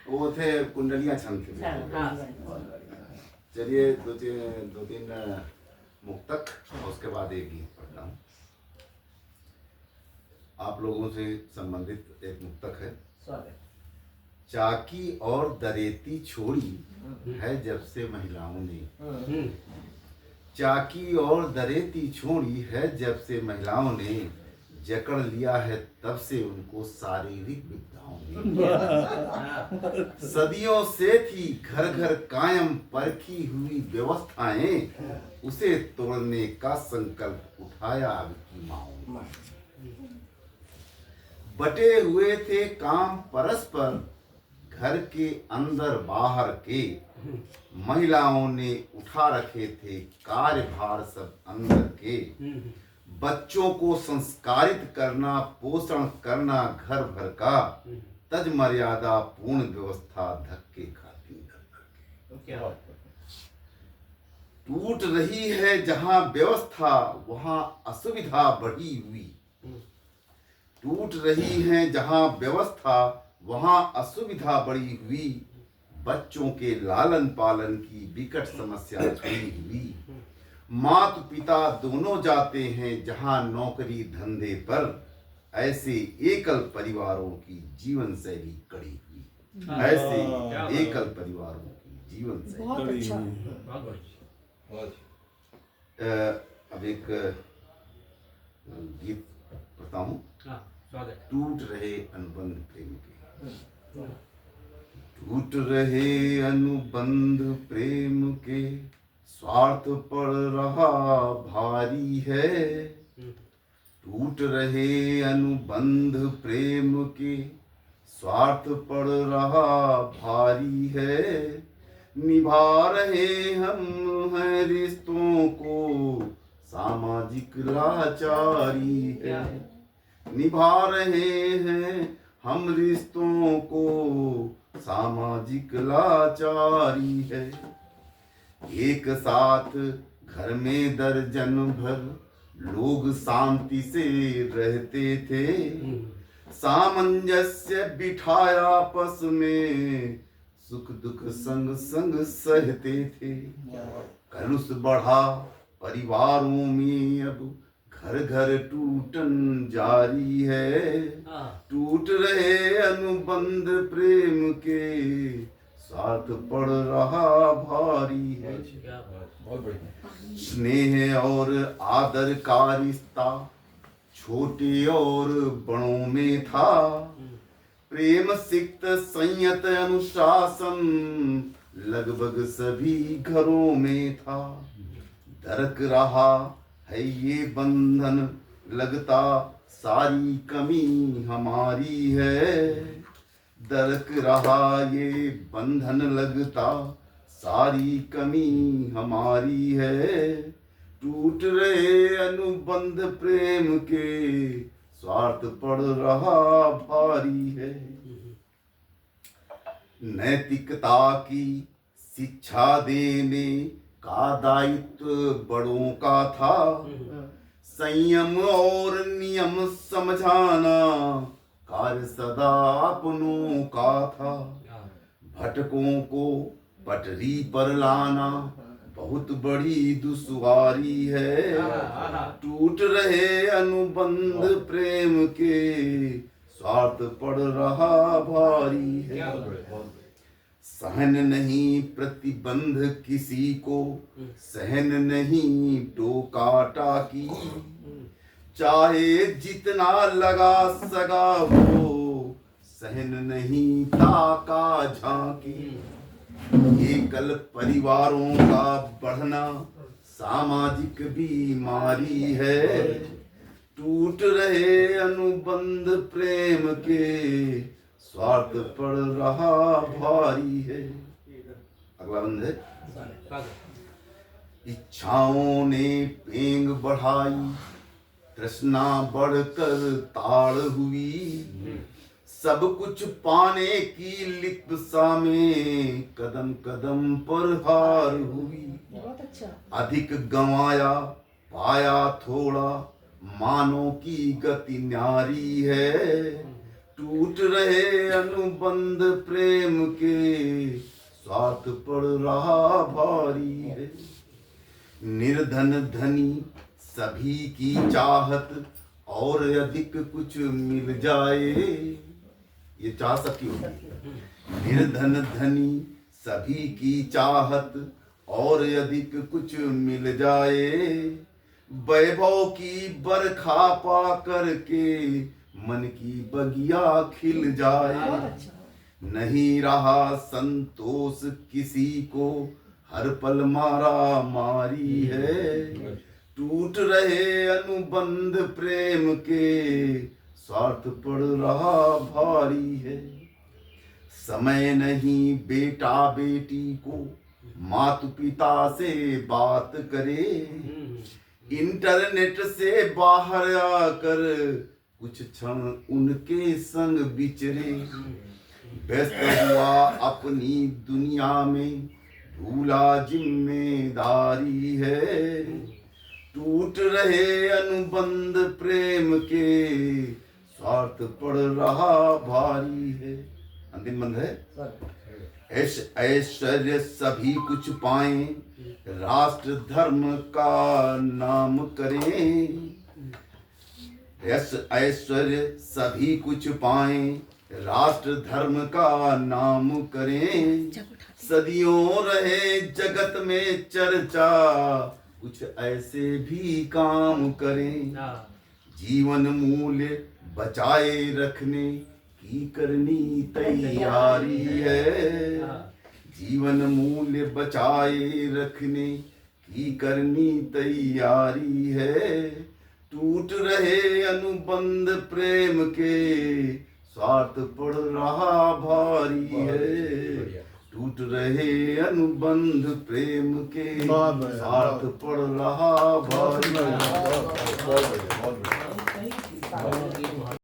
वो थे कुंडलियां छनते थे। चलिए दो तीन मुक्तक और उसके बाद एक गीत पढ़ता हूँ। आप लोगों से संबंधित एक मुक्तक है। चाकी और दरेती छोड़ी है जब से महिलाओं ने, चाकी और दरेती छोड़ी है जब से महिलाओं ने, जकड़ लिया है तब से उनको शारीरिक विद्याओं ने। सदियों से थी घर घर कायम परखी हुई व्यवस्थाएं, उसे तोड़ने का संकल्प उठाया अब की माओं ने। बटे हुए थे काम परस्पर घर के अंदर बाहर के, महिलाओं ने उठा रखे थे कार्यभार सब अंदर के। बच्चों को संस्कारित करना, पोषण करना घर भर का, तज मर्यादा पूर्ण व्यवस्था धक्के खाती घर भर के। टूट रही है जहां व्यवस्था वहां असुविधा बढ़ी हुई, टूट रही है जहां व्यवस्था वहां असुविधा बढ़ी हुई। बच्चों के लालन पालन की विकट समस्या खड़ी हुई। माता पिता दोनों जाते हैं जहां नौकरी धंधे पर, ऐसे एकल परिवारों की जीवन शैली कड़ी हुई। ऐसे एकल परिवारों की जीवन शैली बहुत अच्छा। अब एक गीत पढ़ता हूँ। टूट रहे अनुबंध प्रेम के, टूट रहे अनुबंध प्रेम के, स्वार्थ पड़ रहा भारी है। टूट रहे अनुबंध प्रेम के, स्वार्थ पड़ रहा भारी है। निभा रहे हम हैं रिश्तों को, सामाजिक लाचारी है। निभा रहे हैं हम रिश्तों को, सामाजिक लाचारी है। एक साथ घर में दर्जन भर लोग शांति से रहते थे, सामंजस्य बिठाया आपस में, सुख दुख संग संग सहते थे। कलुष बढ़ा परिवारों में अब घर घर टूटन जारी है। टूट रहे अनुबंध प्रेम के, साथ पड़ रहा भारी है। स्नेह और आदर का रिश्ता छोटे और बड़ों में था। प्रेम सिक्त संयत अनुशासन लगभग सभी घरों में था। दरक रहा है ये बंधन, लगता सारी कमी हमारी है। दरक रहा ये बंधन, लगता सारी कमी हमारी है। टूट रहे अनुबंध प्रेम के, स्वार्थ पड़ रहा भारी है। नैतिकता की शिक्षा देने का दायित्व बड़ों का था। संयम और नियम समझाना कार्य सदा अपनों का था। भटकों को पटरी पर लाना बहुत बड़ी दुश्वारी है। टूट रहे अनुबंध प्रेम के, स्वार्थ पड़ रहा भारी है। सहन नहीं प्रतिबंध किसी को, सहन नहीं टोका टाकी, चाहे जितना लगा सगा हो, सहन नहीं ताका झांकी। एकल परिवारों का बढ़ना सामाजिक बीमारी है। टूट रहे अनुबंध प्रेम के, स्वार्थ पड़ रहा भारी है। अगला बंद है। इच्छाओं ने पेंग बढ़ाई, तृष्णा बढ़कर ताड़ हुई। सब कुछ पाने की लिप्सा में कदम कदम पर हार हुई। बहुत अच्छा। अधिक गंवाया पाया थोड़ा, मानों की गति न्यारी है। टूट रहे अनुबंध प्रेम के, स्वार्थ पड़ रहा भारी है। निर्धन धनी सभी की चाहत, और अधिक कुछ मिल जाए, ये चाह सबकी होती है। निर्धन धनी सभी की चाहत, और अधिक कुछ मिल जाए। वैभव की बरखा पा करके, मन की बगिया खिल जाए। नहीं रहा संतोष किसी को, हर पल मारा मारी है। टूट रहे अनुबंध प्रेम के, स्वार्थ पड़ रहा भारी है। समय नहीं बेटा बेटी को, माता पिता से बात करे। इंटरनेट से बाहर आकर, कुछ क्षण उनके संग विचरे। व्यस्त हुआ अपनी दुनिया में, भूला जिम्मेदारी है। टूट रहे अनुबंध प्रेम के, स्वार्थ पड़ रहा भारी है। अंतिम बंद है। ऐश्वर्य सभी कुछ पाएं, राष्ट्र धर्म का नाम करें। ऐश्वर्य सभी कुछ पाएं, राष्ट्र धर्म का नाम करें। सदियों रहे जगत में चर्चा, कुछ ऐसे भी काम करें। जीवन मूल्य बचाए रखने की करनी तैयारी है। जीवन मूल्य बचाए रखने की करनी तैयारी है। टूट रहे अनुबंध प्रेम के, स्वार्थ पड़ रहा भारी है। टूट रहे अनुबंध प्रेम के, स्वार्थ पड़ रहा भारी है।